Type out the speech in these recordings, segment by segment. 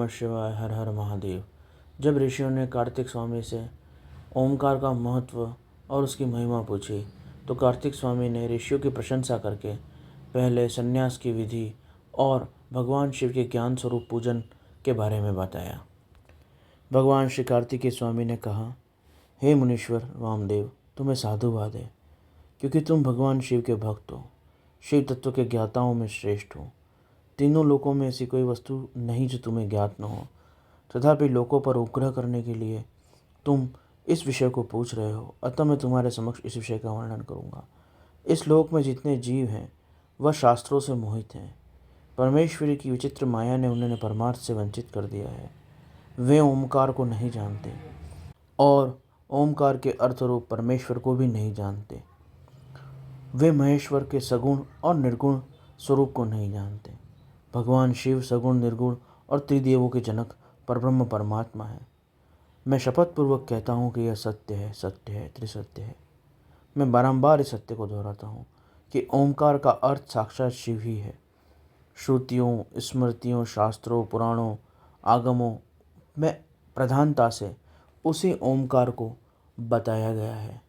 नमः शिवाय। हर हर महादेव। जब ऋषियों ने कार्तिक स्वामी से ओमकार का महत्व और उसकी महिमा पूछी तो कार्तिक स्वामी ने ऋषियों की प्रशंसा करके पहले संन्यास की विधि और भगवान शिव के ज्ञान स्वरूप पूजन के बारे में बताया। भगवान श्री कार्तिकेय स्वामी ने कहा, हे मुनीश्वर वामदेव, तुम्हें साधुवाद है क्योंकि तुम भगवान शिव के भक्त हो, शिव तत्व के ज्ञाताओं में श्रेष्ठ हो। तीनों लोकों में ऐसी कोई वस्तु नहीं जो तुम्हें ज्ञात न हो, तथापि लोकों पर उपग्रह करने के लिए तुम इस विषय को पूछ रहे हो, अतः मैं तुम्हारे समक्ष इस विषय का वर्णन करूँगा। इस लोक में जितने जीव हैं वह शास्त्रों से मोहित हैं। परमेश्वरी की विचित्र माया ने उन्हें परमार्थ से वंचित कर दिया है। वे ओमकार को नहीं जानते और ओमकार के अर्थरूप परमेश्वर को भी नहीं जानते। वे महेश्वर के सगुण और निर्गुण स्वरूप को नहीं जानते। भगवान शिव सगुण, निर्गुण और त्रिदेवों के जनक परब्रह्म परमात्मा है। मैं शपथ पूर्वक कहता हूँ कि यह सत्य है, सत्य है, त्रिसत्य है। मैं बारंबार इस सत्य को दोहराता हूँ कि ओमकार का अर्थ साक्षात शिव ही है। श्रुतियों, स्मृतियों, शास्त्रों, पुराणों, आगमों में प्रधानता से उसी ओमकार को बताया गया है।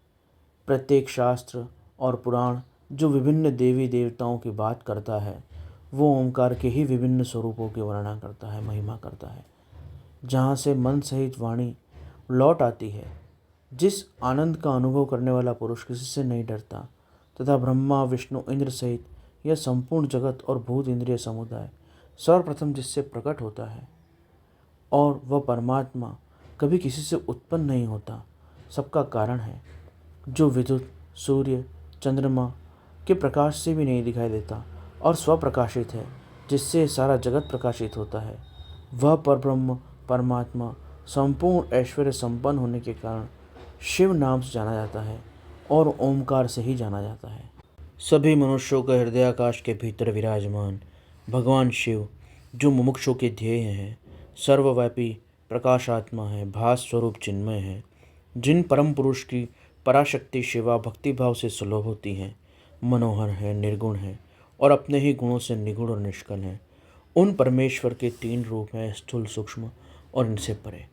प्रत्येक शास्त्र और पुराण जो विभिन्न देवी देवताओं की बात करता है वो ओमकार के ही विभिन्न स्वरूपों की वर्णना करता है, महिमा करता है, जहाँ से मन सहित वाणी लौट आती है। जिस आनंद का अनुभव करने वाला पुरुष किसी से नहीं डरता तथा ब्रह्मा, विष्णु, इंद्र सहित यह संपूर्ण जगत और भूत इंद्रिय समुदाय सर्वप्रथम जिससे प्रकट होता है और वह परमात्मा कभी किसी से उत्पन्न नहीं होता, सबका कारण है, जो विद्युत, सूर्य, चंद्रमा के प्रकाश से भी नहीं दिखाई देता और स्वप्रकाशित है, जिससे सारा जगत प्रकाशित होता है। वह परब्रह्म परमात्मा संपूर्ण ऐश्वर्य संपन्न होने के कारण शिव नाम से जाना जाता है और ओमकार से ही जाना जाता है। सभी मनुष्यों के हृदयाकाश के भीतर विराजमान भगवान शिव, जो मुमुक्षुओं के ध्येय हैं, सर्वव्यापी प्रकाशात्मा है, भास स्वरूप चिन्मय है, जिन परम पुरुष की पराशक्ति शिवा भक्तिभाव से सुलभ होती हैं, मनोहर है, निर्गुण है और अपने ही गुणों से निगुण और निष्कल हैं। उन परमेश्वर के तीन रूप हैं, स्थूल, सूक्ष्म और इनसे परे।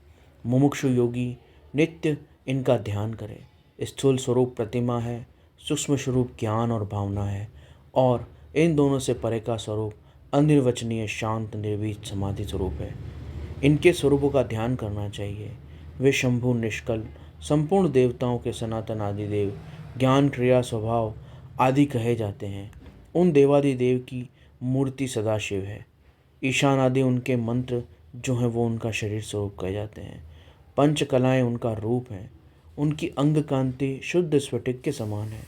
मुमुक्षु योगी नित्य इनका ध्यान करे। स्थूल स्वरूप प्रतिमा है, सूक्ष्म स्वरूप ज्ञान और भावना है और इन दोनों से परे का स्वरूप अनिर्वचनीय शांत निर्वीत समाधि स्वरूप है। इनके स्वरूपों का ध्यान करना चाहिए। वे शंभु, निष्कल, संपूर्ण देवताओं के सनातन आदिदेव, ज्ञान, क्रिया, स्वभाव आदि कहे जाते हैं। उन देवादिदेव की मूर्ति सदाशिव है। ईशान आदि उनके मंत्र जो हैं वो उनका शरीर स्वरूप कहे जाते हैं। पंच कलाएँ उनका रूप है। उनकी अंग कांति शुद्ध स्फटिक के समान है।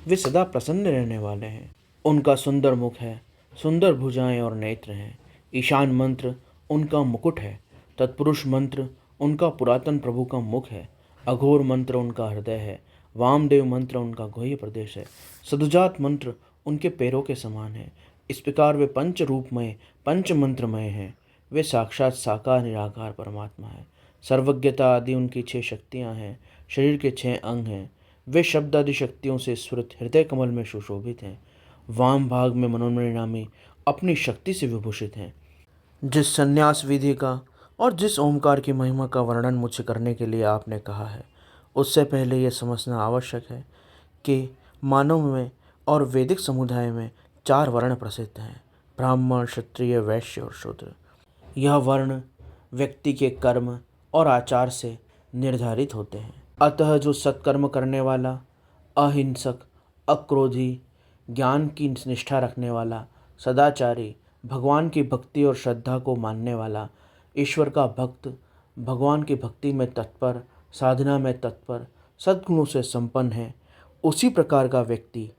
वे सदा प्रसन्न रहने वाले हैं। उनका सुंदर मुख है, सुंदर भुजाएं और नेत्र हैं। ईशान मंत्र उनका मुकुट है। तत्पुरुष मंत्र उनका पुरातन प्रभु का मुख है। अघोर मंत्र उनका हृदय है। वामदेव मंत्र उनका गुह्य प्रदेश है। सदुजात मंत्र उनके पैरों के समान है। इस प्रकार वे पंच रूपमय, पंच मंत्रमय हैं। वे साक्षात साकार निराकार परमात्मा है। सर्वज्ञता आदि उनकी 6 शक्तियाँ हैं। शरीर के 6 अंग हैं। वे शब्द आदि शक्तियों से स्फुरित हृदय कमल में सुशोभित हैं। वाम भाग में मनोन्मणि नामी अपनी शक्ति से विभूषित हैं। जिस संन्यास विधि का और जिस ओमकार की महिमा का वर्णन मुझसे करने के लिए आपने कहा है, उससे पहले यह समझना आवश्यक है कि मानव में और वैदिक समुदाय में 4 वर्ण प्रसिद्ध हैं: ब्राह्मण, क्षत्रिय, वैश्य और शूद्र। यह वर्ण व्यक्ति के कर्म और आचार से निर्धारित होते हैं। अतः जो सत्कर्म करने वाला, अहिंसक, अक्रोधी, ज्ञान की निष्ठा रखने वाला, सदाचारी, भगवान की भक्ति और श्रद्धा को मानने वाला, ईश्वर का भक्त, भगवान की भक्ति में तत्पर, साधना में तत्पर, सद्गुणों से संपन्न है, उसी प्रकार का व्यक्ति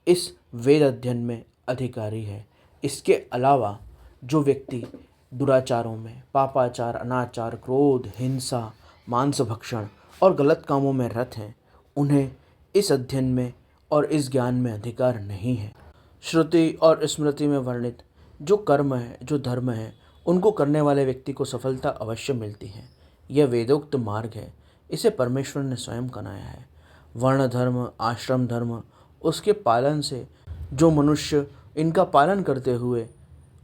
इस वेद अध्ययन में अधिकारी है। इसके अलावा जो व्यक्ति दुराचारों में, पापाचार, अनाचार, क्रोध, हिंसा, मांस भक्षण और गलत कामों में रत हैं, उन्हें इस अध्ययन में और इस ज्ञान में अधिकार नहीं है। श्रुति और स्मृति में वर्णित जो कर्म है, जो धर्म है, उनको करने वाले व्यक्ति को सफलता अवश्य मिलती है। यह वेदोक्त मार्ग है। इसे परमेश्वर ने स्वयं बनाया है। वर्ण धर्म, आश्रम धर्म, उसके पालन से जो मनुष्य इनका पालन करते हुए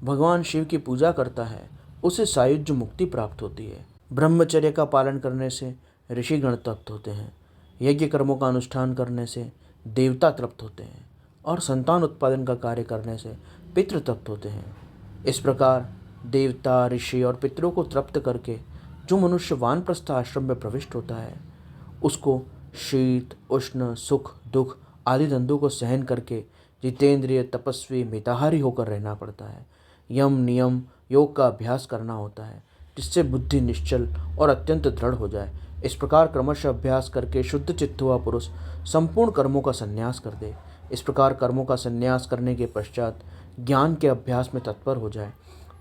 भगवान शिव की पूजा करता है उसे सायुज्य मुक्ति प्राप्त होती है। ब्रह्मचर्य का पालन करने से ऋषिगण तृप्त होते हैं, यज्ञ कर्मों का अनुष्ठान करने से देवता तृप्त होते हैं और संतान उत्पादन का कार्य करने से पितृ तृप्त होते हैं। इस प्रकार देवता, ऋषि और पितरों को तृप्त करके जो मनुष्य वानप्रस्थ आश्रम में प्रविष्ट होता है, उसको शीत, उष्ण, सुख, दुख आदि द्वंद्वों को सहन करके जितेंद्रिय, तपस्वी, मिताहारी होकर रहना पड़ता है। यम, नियम, योग का अभ्यास करना होता है, जिससे बुद्धि निश्चल और अत्यंत दृढ़ हो जाए। इस प्रकार क्रमशः अभ्यास करके शुद्ध चित्त हुआ पुरुष संपूर्ण कर्मों का संन्यास कर दे। इस प्रकार कर्मों का संन्यास करने के पश्चात ज्ञान के अभ्यास में तत्पर हो जाए।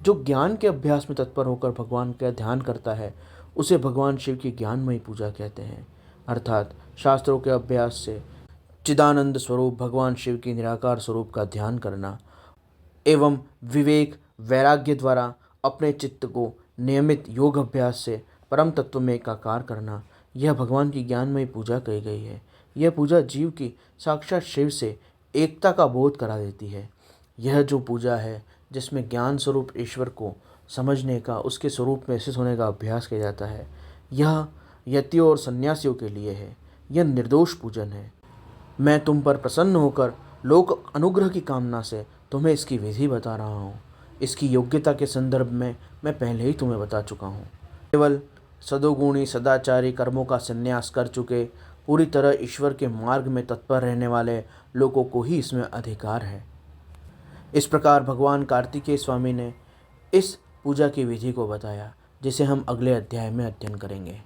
जो ज्ञान के अभ्यास में तत्पर होकर भगवान का ध्यान करता है, उसे भगवान शिव की ज्ञानमयी पूजा कहते हैं। अर्थात शास्त्रों के अभ्यास से चिदानंद स्वरूप भगवान शिव की निराकार स्वरूप का ध्यान करना एवं विवेक, वैराग्य द्वारा अपने चित्त को नियमित योग अभ्यास से परम तत्व में एकाकार करना, यह भगवान की ज्ञानमयी पूजा कही गई है। यह पूजा जीव की साक्षात शिव से एकता का बोध करा देती है। यह जो पूजा है, जिसमें ज्ञान स्वरूप ईश्वर को समझने का, उसके स्वरूप में स्थित होने का अभ्यास किया जाता है, यह यतियों और सन्यासियों के लिए है। यह निर्दोष पूजन है। मैं तुम पर प्रसन्न होकर लोक अनुग्रह की कामना से तुम्हें इसकी विधि बता रहा हूँ। इसकी योग्यता के संदर्भ में मैं पहले ही तुम्हें बता चुका हूँ। केवल सदोगुणी, सदाचारी, कर्मों का संन्यास कर चुके, पूरी तरह ईश्वर के मार्ग में तत्पर रहने वाले लोगों को ही इसमें अधिकार है। इस प्रकार भगवान कार्तिकेय स्वामी ने इस पूजा की विधि को बताया, जिसे हम अगले अध्याय में अध्ययन करेंगे।